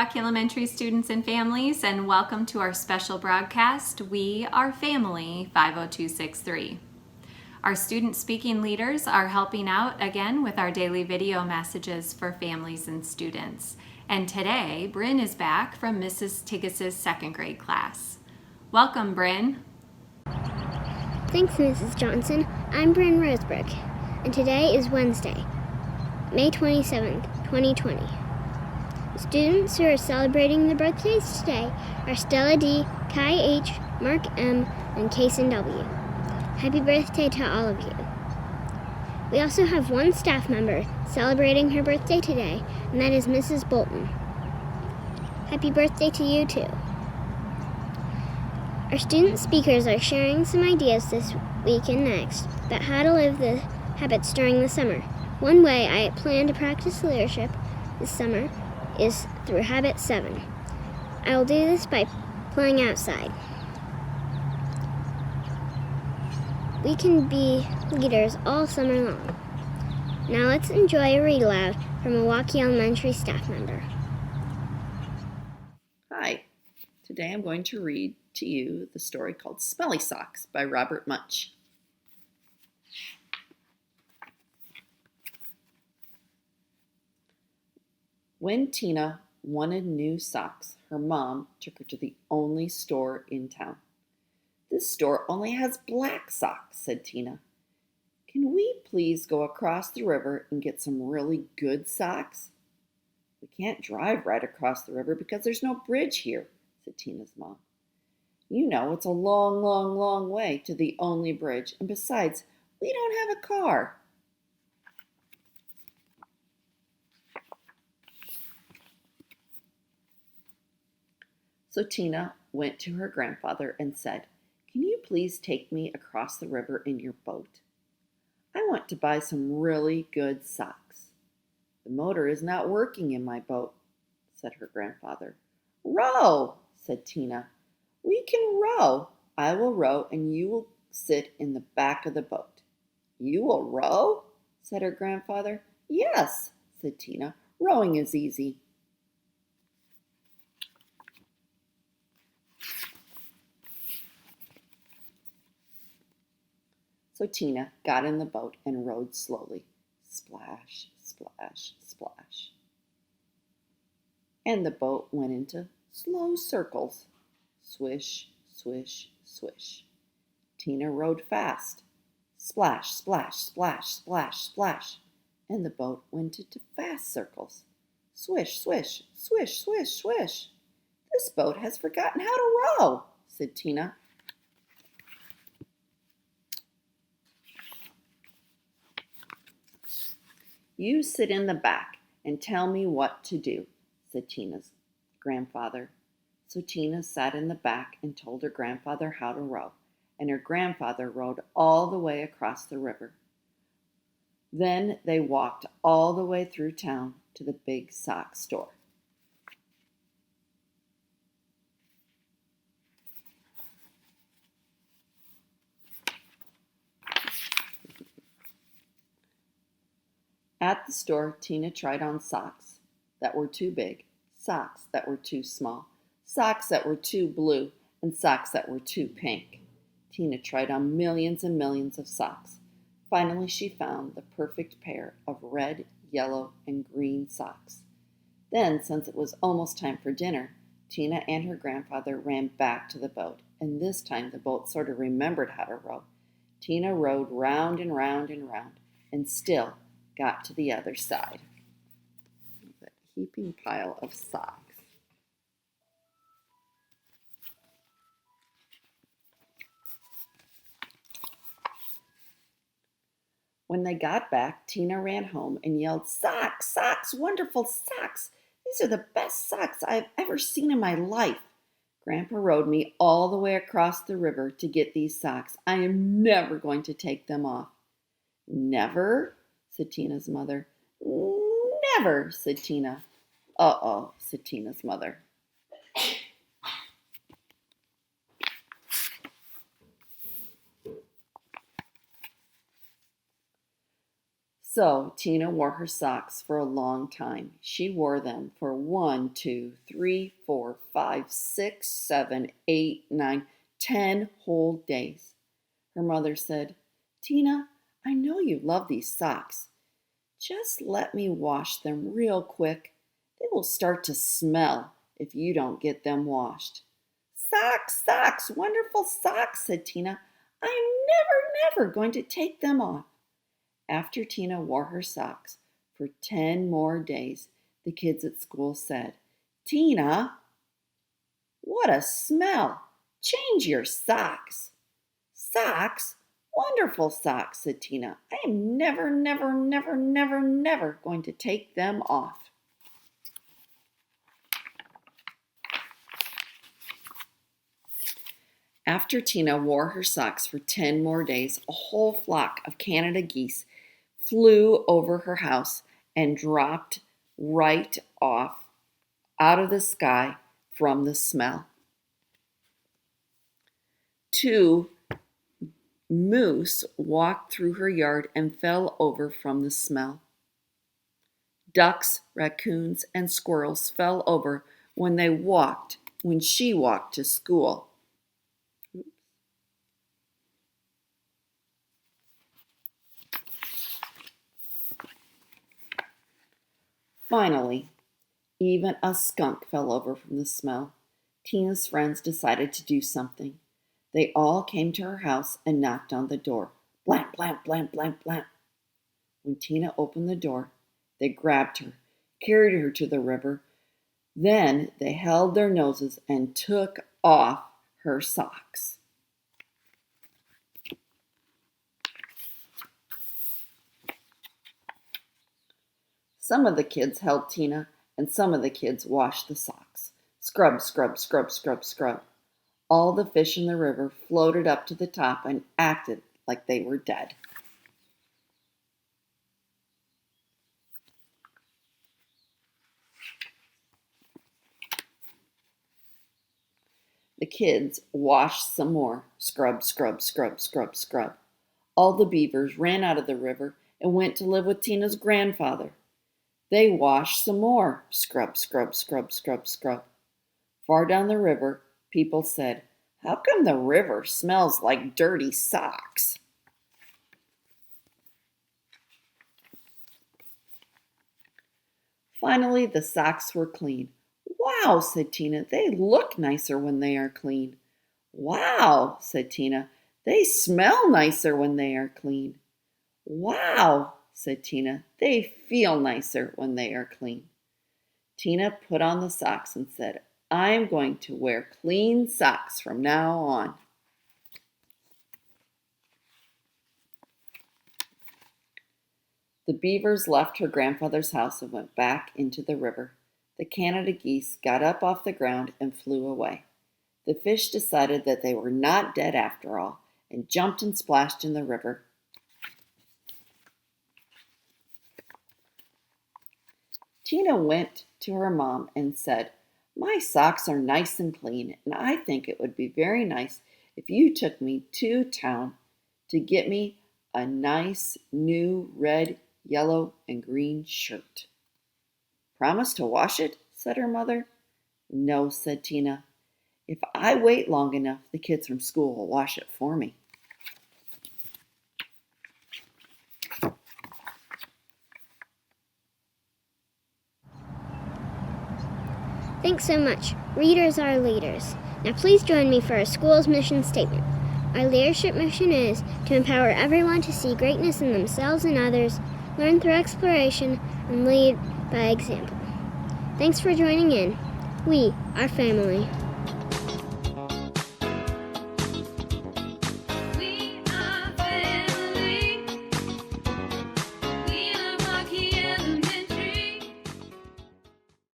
Milwaukee Elementary students and families, and welcome to our special broadcast, We Are Family 50263. Our student speaking leaders are helping out again with our daily video messages for families and students. And today, Bryn is back from Mrs. Tigges' second grade class. Welcome, Bryn. Thanks, Mrs. Johnson. I'm Bryn Rosebrook, and today is Wednesday, May 27th, 2020. The students who are celebrating their birthdays today are Stella D., Kai H., Mark M., and Kason W. Happy birthday to all of you. We also have one staff member celebrating her birthday today, and that is Mrs. Bolton. Happy birthday to you too. Our student speakers are sharing some ideas this week and next about how to live the habits during the summer. One way I plan to practice leadership this summer is through Habit 7. I will do this by playing outside. We can be leaders all summer long. Now let's enjoy a read aloud from a Milwaukee Elementary staff member. Hi, today I'm going to read to you the story called Smelly Socks by Robert Munsch. When Tina wanted new socks, her mom took her to the only store in town. This store only has black socks, said Tina. Can we please go across the river and get some really good socks? We can't drive right across the river because there's no bridge here, said Tina's mom. You know, it's a long, long, long way to the only bridge, and besides, we don't have a car. So Tina went to her grandfather and said, Can you please take me across the river in your boat? I want to buy some really good socks. The motor is not working in my boat, said her grandfather. Row, said Tina. We can row. I will row and you will sit in the back of the boat. You will row? Said her grandfather. Yes, said Tina. Rowing is easy. So Tina got in the boat and rowed slowly. Splash, splash, splash. And the boat went into slow circles. Swish, swish, swish. Tina rowed fast. Splash, splash, splash, splash, splash. And the boat went into fast circles. Swish, swish, swish, swish, swish. This boat has forgotten how to row, said Tina. You sit in the back and tell me what to do, said Tina's grandfather. So Tina sat in the back and told her grandfather how to row, and her grandfather rowed all the way across the river. Then they walked all the way through town to the big sock store. At the store, Tina tried on socks that were too big, socks that were too small, socks that were too blue, and socks that were too pink. Tina tried on millions and millions of socks. Finally, she found the perfect pair of red, yellow, and green socks. Then, since it was almost time for dinner, Tina and her grandfather ran back to the boat, and this time the boat sort of remembered how to row. Tina rowed round and round and round, and still got to the other side. That heaping pile of socks. When they got back, Tina ran home and yelled, Socks, socks, wonderful socks. These are the best socks I've ever seen in my life. Grandpa rowed me all the way across the river to get these socks. I am never going to take them off. Never? Said Tina's mother. Never, said Tina. Uh-oh, said Tina's mother. So Tina wore her socks for a long time. She wore them for 1, 2, 3, 4, 5, 6, 7, 8, 9, 10 whole days. Her mother said, "Tina, I know you love these socks. Just let me wash them real quick. They will start to smell if you don't get them washed." "Socks, socks, wonderful socks," said Tina. "I'm never going to take them off." After Tina wore her socks for 10 more days, the kids at school said, "Tina, what a smell! Change your socks." "Socks? Wonderful socks," said Tina. "I am never going to take them off." After Tina wore her socks for 10 more days, a whole flock of Canada geese flew over her house and dropped right off out of the sky from the smell. 2 moose walked through her yard and fell over from the smell. Ducks, raccoons, and squirrels fell over when she walked to school. Finally, even a skunk fell over from the smell. Tina's friends decided to do something. They all came to her house and knocked on the door. Blam, blam, blam, blam, blam. When Tina opened the door, they grabbed her, carried her to the river. Then they held their noses and took off her socks. Some of the kids held Tina, and some of the kids washed the socks. Scrub, scrub, scrub, scrub, scrub. All the fish in the river floated up to the top and acted like they were dead. The kids washed some more. Scrub, scrub, scrub, scrub, scrub. All the beavers ran out of the river and went to live with Tina's grandfather. They washed some more. Scrub, scrub, scrub, scrub, scrub. Far down the river, people said, "How come the river smells like dirty socks?" Finally, the socks were clean. "Wow," said Tina, "they look nicer when they are clean." "Wow," said Tina, "they smell nicer when they are clean." "Wow," said Tina, "they feel nicer when they are clean." Tina put on the socks and said, "I'm going to wear clean socks from now on." The beavers left her grandfather's house and went back into the river. The Canada geese got up off the ground and flew away. The fish decided that they were not dead after all and jumped and splashed in the river. Tina went to her mom and said, "My socks are nice and clean, and I think it would be very nice if you took me to town to get me a nice new red, yellow, and green shirt." "Promise to wash it?" said her mother. "No," said Tina. "If I wait long enough, the kids from school will wash it for me." Thanks so much. Readers are leaders. Now please join me for our school's mission statement. Our leadership mission is to empower everyone to see greatness in themselves and others, learn through exploration, and lead by example. Thanks for joining in. We are family.